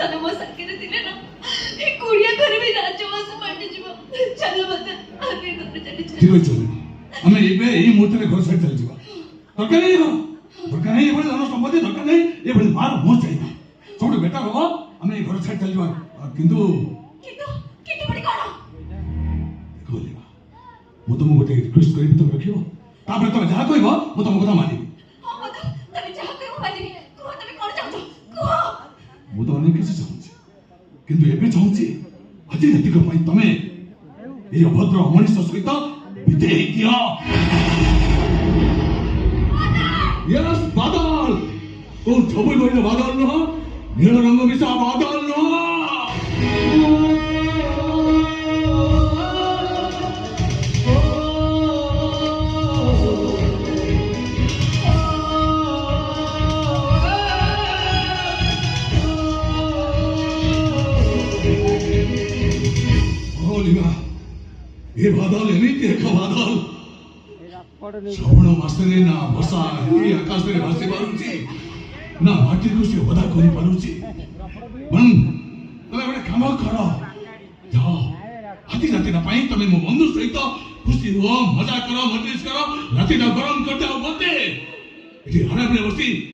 तने मो संकेत दिले ना ए कुड़िया घर में राजवास माटी जीवा चलो बता आगे घर चली ठीक अछि हमें एबे एई मुहूर्त घर साइड चल जीवा दरकार नहीं एबे धन संपत्ति दरकार नहीं एबे मार मोह चाहिए छोड़ बेटा हो हमें घर साइड चल जीवा किंतु बड़ी कौन बोलेगा मु तुम गोटे रिक्वेस्ट करी तुम रखियो तापर तुम जहा कहबो मु तुम कथा मानिबी हां बता तने जहा कहबो मानिबी को तने कोन चाहतो को मु तो अनेक किसी चाहूची किंतु एबे चाहूची अति नैतिक पई तमे ए अभद्र अमनिष सहित विदेह दियो यस बादल तो छबई बहिन बादल न नील रंग मिसा बादल न ये बादल एमिति एक बादल श्रवण मासरे ना बसा ये आकाश रे भासी पारुची ना माटी को से बदा करि पारुची मन तमे बडे काम करो जाओ हाथी राती ना पाई तमे मो बंधु सहित खुशी हो मजा करो मजलिस करो राती ना गरम कर दे बोलते एठी हरा में बसी